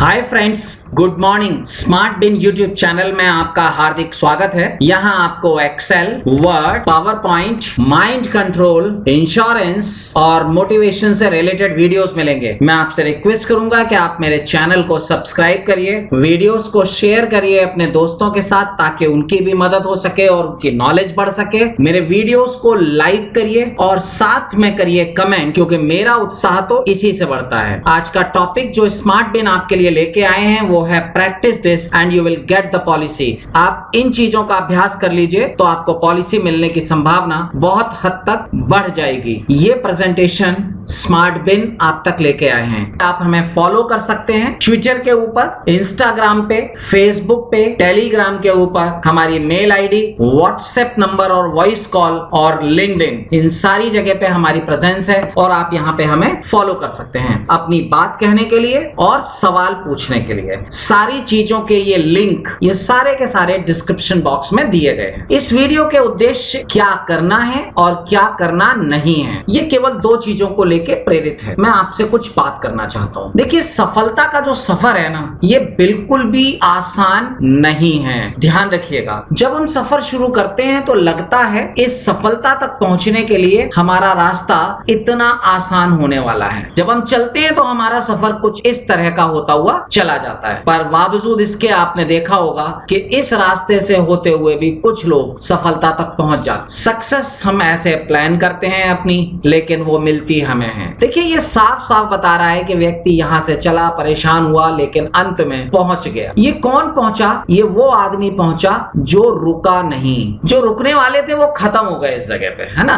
हाय friends, good morning. Smart bin YouTube channel में आपका हार्दिक स्वागत है। यहाँ आपको Excel, Word, PowerPoint, mind control, insurance और मोटिवेशन से रिलेटेड वीडियोस मिलेंगे। मैं आपसे रिक्वेस्ट करूंगा कि आप मेरे चैनल को सब्सक्राइब करिए, वीडियोस को शेयर करिए अपने दोस्तों के साथ ताकि उनकी भी मदद हो सके और उनकी नॉलेज बढ़ सके। मेरे वीडियोस को लाइक करिए और साथ में करिए कमेंट, क्योंकि मेरा उत्साह तो इसी से बढ़ता है। आज का टॉपिक जो स्मार्ट बिन आपके लिए लेके आए हैं वो है practice this and you will get the policy. आप इन चीजों का अभ्यास कर लीजिए तो आपको पॉलिसी मिलने की संभावना बहुत हद तक बढ़ जाएगी। ये प्रेजेंटेशन स्मार्ट बिन आप तक लेके आए हैं। आप हमें फॉलो कर सकते हैं ट्विटर के ऊपर, इंस्टाग्राम पे, फेसबुक पे, टेलीग्राम के ऊपर, हमारी मेल आईडी, व्हाट्सएप नंबर और वॉइस कॉल और लिंक्डइन, इन सारी जगह पे हमारी प्रेजेंस है और आप यहाँ पे हमें फॉलो कर सकते हैं अपनी बात कहने के लिए और सवाल पूछने के लिए। सारी चीजों के ये लिंक, ये सारे के सारे डिस्क्रिप्शन बॉक्स में दिए गए हैं। इस वीडियो के उद्देश्य क्या करना है और क्या करना नहीं है, ये केवल दो चीजों को लेके प्रेरित है। मैं आपसे कुछ बात करना चाहता हूँ। देखिए, सफलता का जो सफर है ना, ये बिल्कुल भी आसान नहीं है। ध्यान रखिएगा, जब हम सफर शुरू करते हैं तो लगता है इस सफलता तक पहुंचने के लिए हमारा रास्ता इतना आसान होने वाला है। जब हम चलते हैं तो हमारा सफर कुछ इस तरह का होता हुआ चला जाता है, पर बावजूद इसके आपने देखा होगा कि इस रास्ते से होते हुए भी कुछ लोग सफलता तक पहुंच जाते। सक्सेस हम ऐसे प्लान करते हैं अपनी, लेकिन वो मिलती हमें है। देखिए, ये साफ साफ बता रहा है कि व्यक्ति यहाँ से चला, परेशान हुआ, लेकिन अंत में पहुंच गया। ये कौन पहुंचा? ये वो आदमी पहुंचा जो रुका नहीं। जो रुकने वाले थे वो खत्म हो गए इस जगह पे, है ना।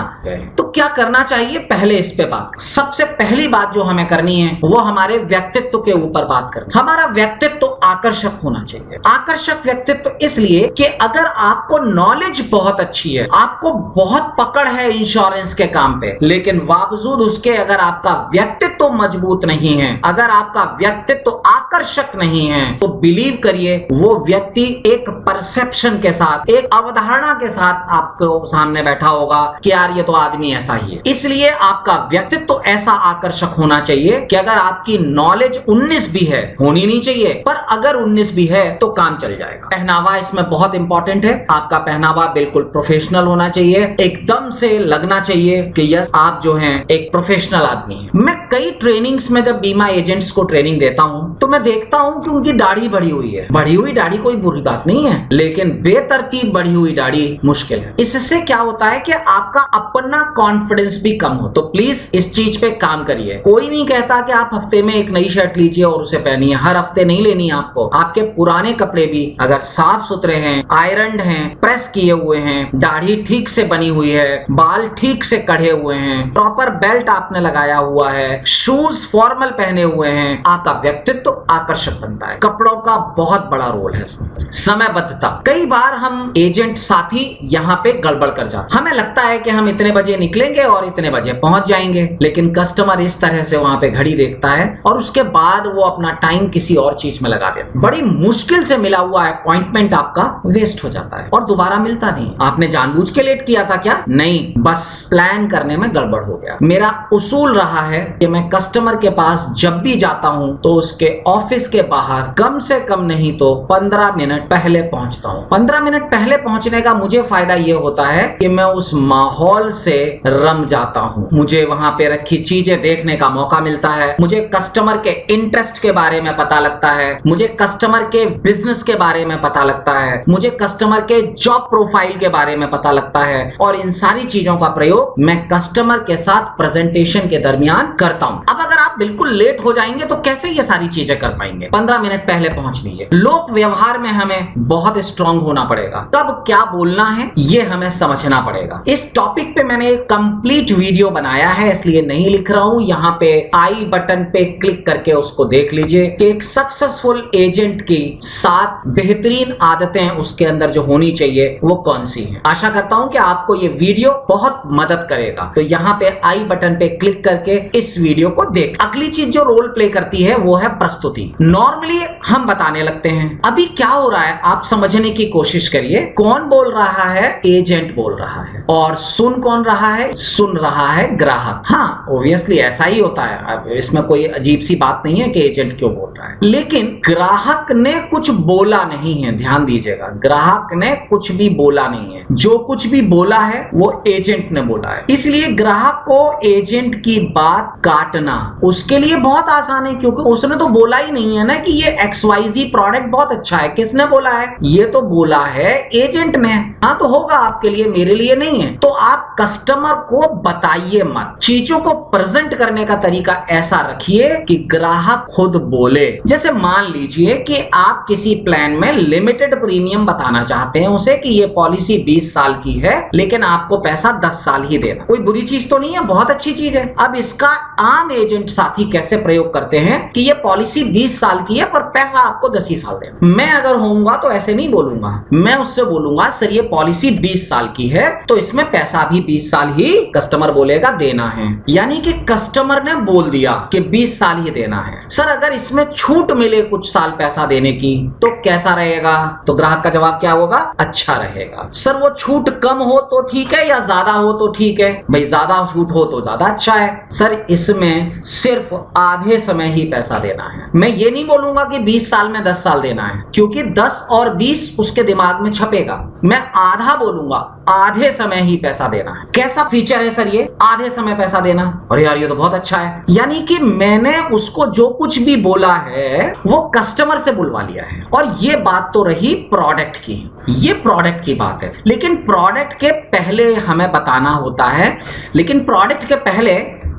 तो क्या करना चाहिए, पहले इस पे बात। सबसे पहली बात जो हमें करनी है वो हमारे व्यक्तित्व के ऊपर बात करनी। हमारा व्यक्तित्व तो आकर्षक होना चाहिए। आकर्षक व्यक्तित्व इसलिए कि अगर आपको नॉलेज बहुत अच्छी है, आपको बहुत पकड़ है इंश्योरेंस के काम पे, लेकिन बावजूद उसके अगर आपका व्यक्तित्व मजबूत नहीं है, अगर आपका व्यक्तित्व आकर्षक नहीं है, तो बिलीव करिए वो व्यक्ति एक परसेप्शन के साथ, एक अवधारणा के साथ आपको सामने बैठा होगा कि यार ये तो आदमी ऐसा ही है। इसलिए आपका व्यक्तित्व ऐसा आकर्षक होना चाहिए कि अगर आपकी नॉलेज 19 भी है, होनी नहीं चाहिए, पर अगर 19 भी है तो काम चल जाएगा। पहनावा इसमें बहुत इंपॉर्टेंट है। आपका पहनावा बिल्कुल प्रोफेशनल होना चाहिए, एकदम से लगना चाहिए कि यस आप जो हैं एक प्रोफेशनल आदमी हैं। मैं कई ट्रेनिंग्स में जब बीमा एजेंट्स को ट्रेनिंग देता हूं तो मैं देखता हूं कि उनकी दाढ़ी बढ़ी हुई है। बढ़ी हुई दाढ़ी कोई बुरी बात नहीं है, लेकिन बेतरतीब बढ़ी हुई दाढ़ी मुश्किल है। इससे क्या होता है कि आपका अपना कॉन्फिडेंस भी कम हो। तो प्लीज इस चीज पे काम करिए। कोई नहीं कहता कि आप हफ्ते में एक नई शर्ट लीजिए और उसे पहनिए, हर हफ्ते नहीं लेनी आपको। आपके पुराने कपड़े भी अगर साफ सुथरे हैं, आयरन्ड हैं, प्रेस किए हुए हैं, दाढ़ी ठीक से बनी हुई है, बाल ठीक से कढ़े हुए हैं, प्रॉपर बेल्ट आपने लगाया हुआ है, शूज फॉर्मल पहने हुए हैं, आपका व्यक्तित्व आकर्षक बनता है। कपड़ों का बहुत बड़ा रोल है इसमें। समयबद्धता, कई बार हम एजेंट साथी यहाँ पे गड़बड़ कर जाते। हमें लगता है कि हम इतने बजे निकलेंगे और इतने बजे पहुंच जाएंगे, लेकिन कस्टमर इस तरह से वहां पे घड़ी देखता है और उसके बाद वो अपना टाइम किसी और चीज में लगा देता है। बड़ी मुश्किल से मिला हुआ अपॉइंटमेंट आपका वेस्ट हो जाता है और दोबारा मिलता नहीं। आपने जानबूझ के लेट किया था क्या? नहीं, बस प्लान करने में गड़बड़ हो गया। मेरा उसूल रहा है कि मैं कस्टमर के पास जब भी जाता हूं तो उसके ऑफिस के बाहर कम से कम नहीं तो 15 मिनट पहले पहुंचता हूं। 15 मिनट पहले पहुंचने का मुझे फायदा यह होता है कि मैं उस माहौल से रम जाता हूं। मुझे वहां पे रखी चीजें देखने का मौका मिलता है, मुझे कस्टमर के इंटरेस्ट के बारे में पता लगता है, मुझे कस्टमर के बिजनेस के बारे में पता लगता है, मुझे कस्टमर के जॉब प्रोफाइल के बारे में पता लगता है, और इन सारी चीजों का प्रयोग मैं कस्टमर के साथ प्रेजेंटेशन के दरमियान करता हूं। अब अगर आप बिल्कुल लेट हो जाएंगे तो कैसे ये सारी चीजें कर पाएंगे? 15 मिनट पहले पहुंच लीजिए। लोक व्यवहार में हमें बहुत स्ट्रांग होना पड़ेगा। कब क्या बोलना है ये हमें समझना पड़ेगा। इस टॉपिक पे मैंने एक कंप्लीट वीडियो बनाया है, इसलिए नहीं लिख रहा हूं। यहाँ पे आई बटन पे क्लिक करके उसको देख लीजिए कि एक सक्सेसफुल एजेंट की 7 बेहतरीन आदतें उसके अंदर जो होनी चाहिए वो कौन सी हैं। आशा करता हूं कि आपको ये वीडियो बहुत मदद करेगा। तो यहाँ पे आई बटन पे क्लिक करके इस वीडियो को देख। अगली चीज जो रोल प्ले करती है वो है प्रस्तुति। नॉर्मली हम बताने लगते हैं, अभी क्या हो रहा है आप समझने की कोशिश करिए। कौन बोल रहा है? एजेंट बोल रहा है। और सुन कौन रहा है? सुन रहा है ग्राहक। हाँ, ऑब्वियसली ऐसा ही होता है, अब इसमें कोई अजीब सी बात नहीं है कि एजेंट क्यों बोल रहा है, लेकिन ग्राहक ने कुछ बोला नहीं है। ध्यान दीजिएगा, ग्राहक ने कुछ भी बोला नहीं है, जो कुछ भी बोला है वो एजेंट ने बोला है। इसलिए ग्राहक को एजेंट की बात काटना उसके लिए बहुत आसान है, क्योंकि उसने तो बोला ही नहीं है ना कि ये XYZ प्रोडक्ट बहुत अच्छा है। किसने बोला है? ये तो बोला है एजेंट ने। हाँ, तो होगा आपके लिए, मेरे लिए नहीं है। तो आप कस्टमर को बताइए मत, चीजों को प्रेजेंट करने का तरीका ऐसा रखिए कि ग्राहक खुद बोले। जैसे मान लीजिए कि आप किसी प्लान में लिमिटेड प्रीमियम बताना चाहते हैं उसे कि ये पॉलिसी 20 साल की है, लेकिन आपको पैसा 10 साल ही देना। कोई बुरी चीज तो नहीं है, बहुत अच्छी चीज है। अब इसका आम एजेंट साथी कैसे प्रयोग करते हैं कि ये पॉलिसी 20 साल की है पर पैसा आपको 10 ही साल देना। मैं अगर होऊंगा तो ऐसे नहीं बोलूंगा, मैं उससे बोलूंगा सर ये पॉलिसी 20 साल की है तो इसमें पैसा भी 20 साल ही कस्टमर बोलेगा देना है। यानी कि कस्टमर ने बोल दिया कि 20 साल ही देना है। सर अगर इसमें छूट मिले कुछ साल पैसा देने की तो कैसा रहेगा? तो ग्राहक का जवाब क्या होगा? अच्छा रहेगा। सर वो छूट कम हो तो ठीक है या ज्यादा हो तो ठीक है? भाई ज्यादा छूट हो तो ज्यादा अच्छा है। सर इसमें सिर्फ आधे समय ही पैसा देना है। मैं ये नहीं बोलूंगा कि 20 साल में 10 साल देना है, क्योंकि 10 और 20 उसके दिमाग में छपेगा। मैं आधा बोलूंगा, आधे समय ही पैसा देना है। कैसा फीचर है सर ये, आधे समय पैसा देना? अरे यार ये तो बहुत अच्छा है। यानी कि मैंने उसको जो कुछ भी बोला है वो कस्टमर से बुलवा लिया है। और ये बात तो रही प्रोडक्ट की, ये प्रोडक्ट की बात है। लेकिन प्रोडक्ट के पहले हमें बताना होता है, लेकिन प्रोडक्ट के पहले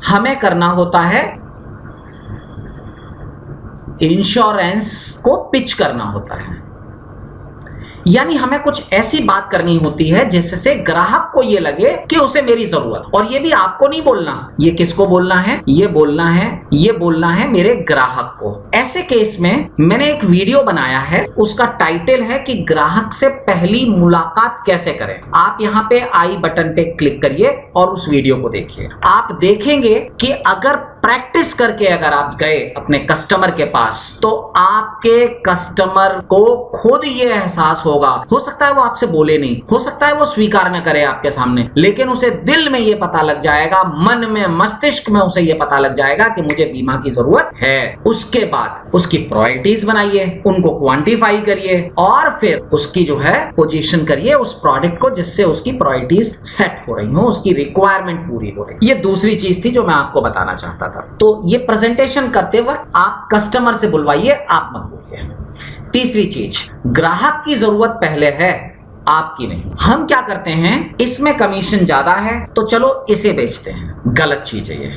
हमें करना होता है इंश्योरेंस को पिच करना होता है। यानी हमें कुछ ऐसी बात करनी होती है जिससे ग्राहक को ये लगे कि उसे मेरी जरूरत। और ये भी आपको नहीं बोलना, ये किसको बोलना है? ये बोलना है मेरे ग्राहक को। ऐसे केस में मैंने एक वीडियो बनाया है, उसका टाइटल है कि ग्राहक से पहली मुलाकात कैसे करें। आप यहाँ पे आई बटन पे क्लिक करिए और उस वीडियो को देखिए। आप देखेंगे कि अगर प्रैक्टिस करके अगर आप गए अपने कस्टमर के पास तो आपके कस्टमर को खुद ये एहसास होगा। हो सकता है वो आपसे बोले नहीं, हो सकता है वो स्वीकार न करे आपके सामने, लेकिन उसे दिल में ये पता लग जाएगा, मन में मस्तिष्क में उसे ये पता लग जाएगा कि मुझे बीमा की जरूरत है। उसके बाद उसकी प्रायोरिटीज बनाइए, उनको क्वांटिफाई करिए और फिर उसकी जो है पोजीशन करिए उस प्रोडक्ट को जिससे उसकी प्रायोरिटीज सेट हो रही हो, उसकी रिक्वायरमेंट पूरी हो रही। ये दूसरी चीज थी जो मैं आपको बताना चाहता था। तो ये प्रेजेंटेशन करते वक्त आप कस्टमर से बुलवाइए, आप मत बोलिए। तीसरी चीज, ग्राहक की जरूरत पहले है, आपकी नहीं। हम क्या करते हैं, इसमें कमीशन ज्यादा है तो चलो इसे बेचते हैं। गलत चीज है ये।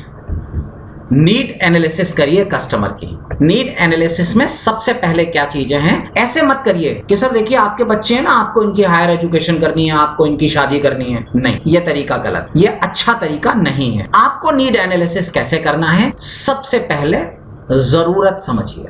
नीड एनालिसिस करिए कस्टमर की। नीड एनालिसिस में सबसे पहले क्या चीजें हैं, ऐसे मत करिए कि सर देखिए आपके बच्चे हैं ना, आपको इनकी हायर एजुकेशन करनी है, आपको इनकी शादी करनी है। नहीं, ये तरीका गलत, ये अच्छा तरीका नहीं है। आपको नीड एनालिसिस कैसे करना है, सबसे पहले जरूरत समझिए,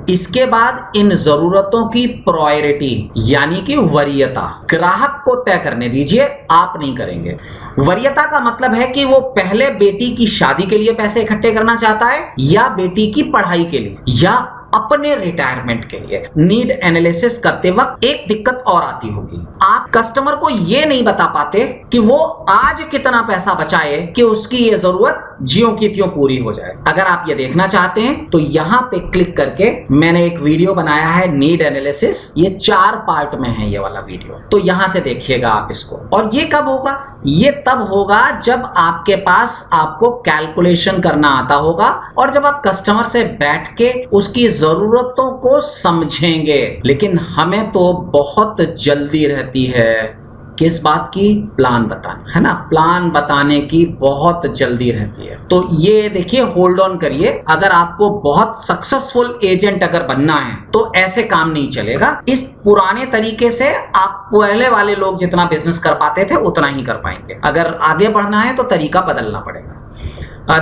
इसके बाद इन जरूरतों की प्रायोरिटी यानी कि वरीयता ग्राहक को तय करने दीजिए, आप नहीं करेंगे। वरीयता का मतलब है कि वो पहले बेटी की शादी के लिए पैसे इकट्ठे करना चाहता है या बेटी की पढ़ाई के लिए या अपने रिटायरमेंट के लिए। नीड एनालिसिस करते वक्त एक दिक्कत और आती होगी, आप कस्टमर को ये नहीं बता पाते कि वो आज कितना पैसा बचाए कि उसकी ये जरूरत ज्यों की त्यों पूरी हो जाए। अगर आप ये देखना चाहते हैं तो यहाँ पे क्लिक करके मैंने एक वीडियो बनाया है नीड एनालिसिस, ये 4 पार्ट में है ये वाला वीडियो, तो यहाँ से देखिएगा आप इसको। और ये कब होगा, ये तब होगा जब आपके पास आपको कैलकुलेशन करना आता होगा और जब आप कस्टमर से बैठ के उसकी जरूरतों को समझेंगे। लेकिन हमें तो बहुत जल्दी रहती है किस बात की, प्लान बताने, है ना, प्लान बताने की बहुत जल्दी रहती है। तो ये देखिए, होल्ड ऑन करिए। अगर आपको बहुत सक्सेसफुल एजेंट अगर बनना है तो ऐसे काम नहीं चलेगा। इस पुराने तरीके से आप पहले वाले लोग जितना बिजनेस कर पाते थे उतना ही कर पाएंगे। अगर आगे बढ़ना है तो तरीका बदलना पड़ेगा।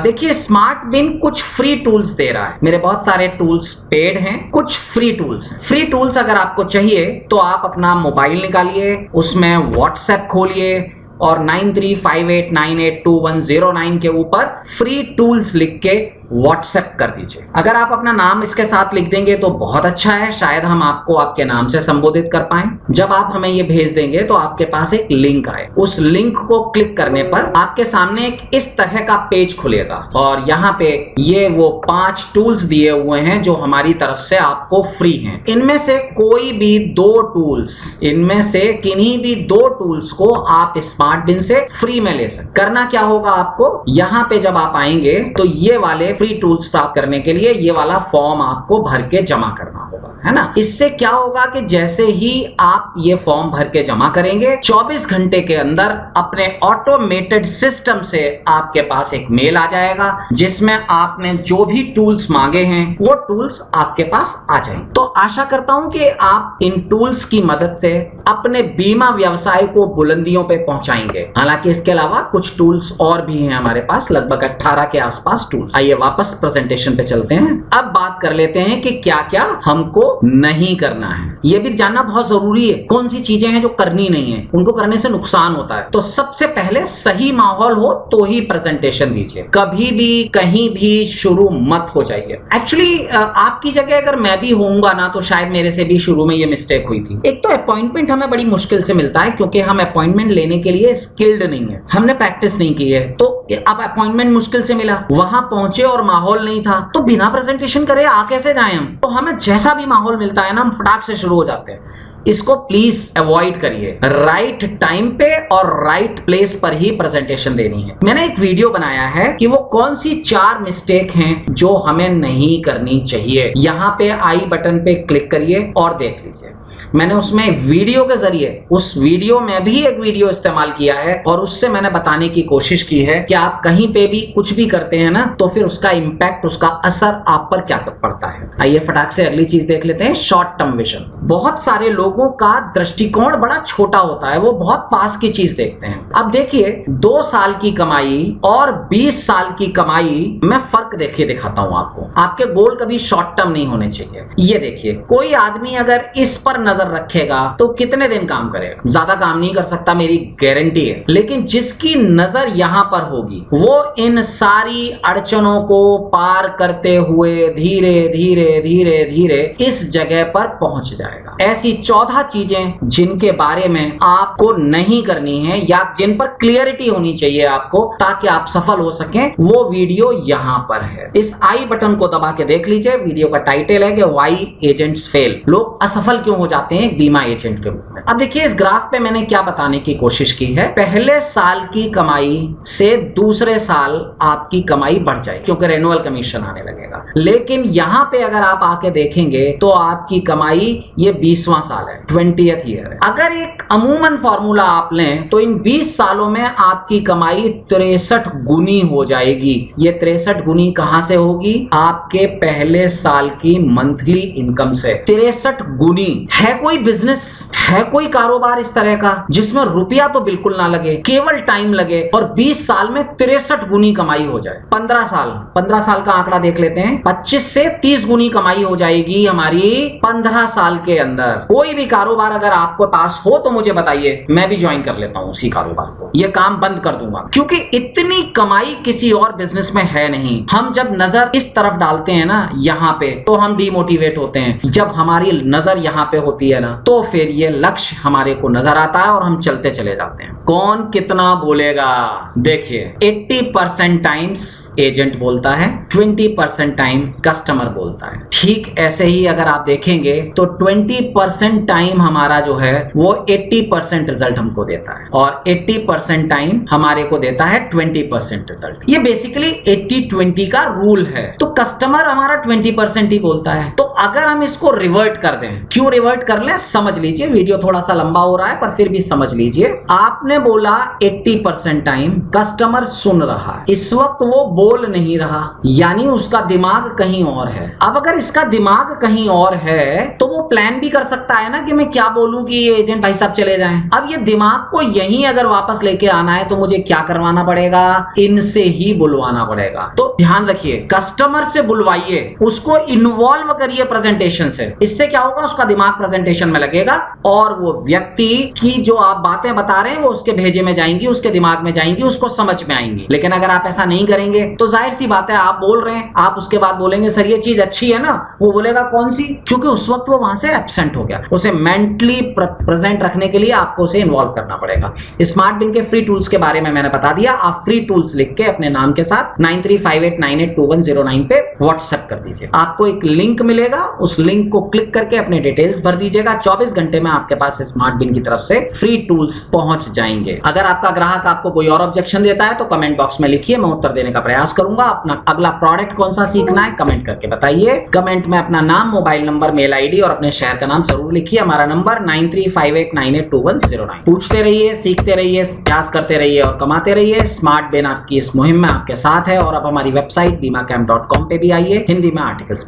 देखिए, स्मार्ट बिन कुछ फ्री टूल्स दे रहा है। मेरे बहुत सारे टूल्स पेड हैं, कुछ फ्री टूल्स हैं। फ्री टूल्स अगर आपको चाहिए तो आप अपना मोबाइल निकालिए, उसमें व्हाट्सएप खोलिए और 9358982109 के ऊपर फ्री टूल्स लिख के व्हाट्सएप कर दीजिए। अगर आप अपना नाम इसके साथ लिख देंगे तो बहुत अच्छा है, शायद हम आपको आपके नाम से संबोधित कर पाएं। जब आप हमें ये भेज देंगे तो आपके पास एक लिंक आए, उस लिंक को क्लिक करने पर आपके सामने एक इस तरह का पेज खुलेगा और यहाँ पे ये वो 5 टूल्स दिए हुए हैं जो हमारी तरफ से आपको फ्री हैं। इनमें से कोई भी 2 टूल्स, इनमें से किन्हीं भी 2 टूल्स को आप स्मार्ट बिन से फ्री में ले सकते। करना क्या होगा आपको, यहाँ पे जब आप आएंगे तो ये वाले फ्री टूल्स प्राप्त करने के लिए ये वाला फॉर्म आपको भर के जमा करना होगा, है ना। इससे क्या होगा कि जैसे ही आप ये फॉर्म भर के जमा करेंगे 24 घंटे के अंदर अपने ऑटोमेटेड सिस्टम से आपके पास एक मेल आ जाएगा जिसमें आपने जो भी टूल्स मांगे हैं वो टूल्स आपके पास आ जाएंगे। तो आशा करता हूं कि आप इन टूल्स की मदद से अपने बीमा व्यवसाय को बुलंदियों पे पहुंचाएंगे। हालांकि इसके अलावा कुछ टूल्स और भी हैं हमारे पास, लगभग 18 के आसपास टूल्स। आइए वापस प्रेजेंटेशन पे चलते हैं। अब बात कर लेते हैं कि क्या क्या हमको नहीं करना है। यह भी जानना बहुत जरूरी है कौन सी चीजें हैं जो करनी नहीं है, उनको करने से नुकसान होता है। तो सबसे पहले सही माहौल हो तो ही प्रेजेंटेशन दीजिए, कभी भी कहीं भी शुरू मत हो जाइए। एक्चुअली आपकी जगह अगर मैं भी होऊंगा ना तो शायद मेरे से भी शुरू में ये मिस्टेक हुई थी। एक तो अपॉइंटमेंट हमें बड़ी मुश्किल से मिलता है क्योंकि हम अपॉइंटमेंट लेने के लिए स्किल्ड नहीं है, हमने प्रैक्टिस नहीं की है। तो अब अपॉइंटमेंट मुश्किल से मिला, वहां पहुंचे और माहौल नहीं था, तो बिना प्रेजेंटेशन करे आ कैसे जाएं हम। तो हमें जैसा भी माहौल मिलता है ना हम फटाक से शुरू हो जाते हैं। इसको प्लीज अवॉइड करिए। राइट टाइम पे और राइट प्लेस पर ही प्रेजेंटेशन देनी है। मैंने एक वीडियो बनाया है कि वो कौन सी 4 मिस्टेक हैं जो हमें नहीं करनी चाहिए। यहाँ पे आई बटन पे क्लिक करिए और देख लीजिए। मैंने उसमें वीडियो के जरिए, उस वीडियो में भी एक वीडियो इस्तेमाल किया है और उससे मैंने बताने की कोशिश की है कि आप कहीं पे भी कुछ भी करते हैं ना तो फिर उसका इंपैक्ट, उसका असर आप पर क्या पड़ता है। आइए फटाक से अगली चीज देख लेते हैं, शॉर्ट टर्म विजन। बहुत सारे लोगों का दृष्टिकोण बड़ा छोटा होता है, वो बहुत पास की चीज देखते हैं। अब देखिए 2 साल की कमाई और 20 साल की कमाई में फर्क देखिए, दिखाता हूं आपको। आपके गोल कभी शॉर्ट टर्म नहीं होने चाहिए। ये देखिए, कोई आदमी अगर इस पर नजर रखेगा तो कितने दिन काम करेगा, ज्यादा काम नहीं कर सकता, मेरी गारंटी है। लेकिन जिसकी नजर यहां पर होगी वो इन सारी अड़चनों को पार करते हुए धीरे धीरे धीरे धीरे इस जगह पर पहुंच जाएगा। ऐसी 14 चीजें जिनके बारे में आपको नहीं करनी है या जिन पर क्लियरिटी होनी चाहिए आपको ताकि आप सफल हो सकें, वो वीडियो यहां पर है। इस आई बटन को दबा के देख लीजिए। वीडियो का टाइटल है कि व्हाई एजेंट्स फेल, लोग असफल क्यों हो जाते हैं एक बीमा एजेंट के रूप में। अब देखिए इस ग्राफ पे मैंने क्या बताने की कोशिश की है। पहले साल की कमाई से दूसरे साल आपकी कमाई बढ़ जाएगी क्योंकि रेन्युअल कमीशन आने लगेगा। लेकिन यहां पे अगर आप आके देखेंगे तो आपकी कमाई ये 20वां साल है, 20th ईयर है। अगर एक अमूमन फॉर्मूला आप लें तो इन 20 सालों में आपकी कमाई 63 गुनी हो जाएगी। ये 63 गुनी कहां से होगी? आपके पहले साल की मंथली इनकम से। 63 गुनी है। कोई बिजनेस है, कोई कारोबार इस तरह का जिसमें रुपया तो बिल्कुल ना लगे, केवल टाइम लगे और 20 साल में 63 गुनी कमाई हो जाए। 15 साल का आंकड़ा देख लेते हैं। 25 से 30 गुनी कमाई हो जाएगी हमारी 15 साल के अंदर। कोई भी कारोबार अगर आपके पास हो तो मुझे बताइए, मैं भी ज्वाइन कर लेता हूं उसी कारोबार को। ये काम बंद कर दूंगा क्योंकि इतनी कमाई किसी और बिजनेस में है नहीं। हम जब नजर इस तरफ डालते हैं ना यहाँ पे तो हम डिमोटिवेट होते हैं। जब हमारी नजर यहाँ पे होती है ना तो फिर ये लक्ष्य हमारे को नजर आता है और हम चलते चले जाते हैं। कौन कितना बोलेगा? देखिए 80% टाइम्स एजेंट बोलता है, 20% टाइम कस्टमर बोलता है। ठीक ऐसे ही अगर आप देखेंगे तो 20% टाइम हमारा जो है वो 80% रिजल्ट हमको देता है और 80% टाइम हमारे को देता है 20% रिजल्ट। ये बेसिकली 80-20 का रूल है। तो कस्टमर हमारा 20% ही बोलता है। तो अगर हम इसको रिवर्ट कर दें, क्यों रिवर्ट कर लें समझ लीजिए। वीडियो थोड़ा सा लंबा हो रहा है पर फिर भी समझ लीजिए। आपने बोला 80% टाइम कस्टमर सुन रहा है, इस वक्त वो बोल नहीं रहा, यानी उसका दिमाग कहीं और है। अब अगर इसका दिमाग कहीं और है तो वो प्लान प्लान भी कर सकता है ना कि मैं क्या बोलूं कि ये एजेंट भाई साहब चले जाएं। अब ये दिमाग को यहीं अगर वापस लेके आना है तो मुझे क्या करवाना पड़ेगा, इनसे ही बुलवाना पड़ेगा। तो ध्यान रखिए, कस्टमर से बुलवाइए, उसको इन्वॉल्व करिए प्रेजेंटेशन से। इससे क्या होगा, उसका दिमाग प्रेजेंटेशन में लगेगा और वो व्यक्ति की जो आप बातें बता रहे हैं वो उसके भेजे में जाएंगी, उसके दिमाग में जाएंगी, उसको समझ में आएंगी। लेकिन अगर आप ऐसा नहीं करेंगे तो जाहिर सी बात है, आप बोल रहे हैं, आप उसके बाद बोलेंगे सर ये चीज अच्छी है ना, वो बोलेगा कौन सी, क्योंकि उस वक्त वो वहां से एब्सेंट हो गया। उसे मेंटली प्रेजेंट रखने के लिए आपको उसे इन्वॉल्व करना पड़ेगा। स्मार्ट बिन के फ्री टूल्स के बारे में मैंने बता दिया। आप फ्री टूल्स लिख के अपने नाम के साथ 9358982109 पे व्हाट्सएप कर दीजिए। आपको एक लिंक मिलेगा, उस लिंक को क्लिक करके अपने डिटेल्स भर दीजिएगा। 24 घंटे में आपके पास स्मार्ट बिन की तरफ से फ्री टूल्स पहुंच जाएंगे। अगर आपका ग्राहक आपको कोई और ऑब्जेक्शन देता है तो कमेंट बॉक्स में लिखिए, मैं उत्तर देने का प्रयास करूंगा। अपना अगला प्रोडक्ट कौन सा सीखना है कमेंट करके बताइए। कमेंट में अपना नाम, मोबाइल नंबर, मेल आईडी और अपने शहर का नाम जरूर लिखिए। हमारा नंबर 9358982109। पूछते रहिए, सीखते रहिए, प्रयास करते रहिए और कमाते रहिए। स्मार्ट बिन आपकी इस मुहिम में आपके साथ है। और अब हमारी वेबसाइट bimacamp.com पे भी आइए, हिंदी में आर्टिकल्स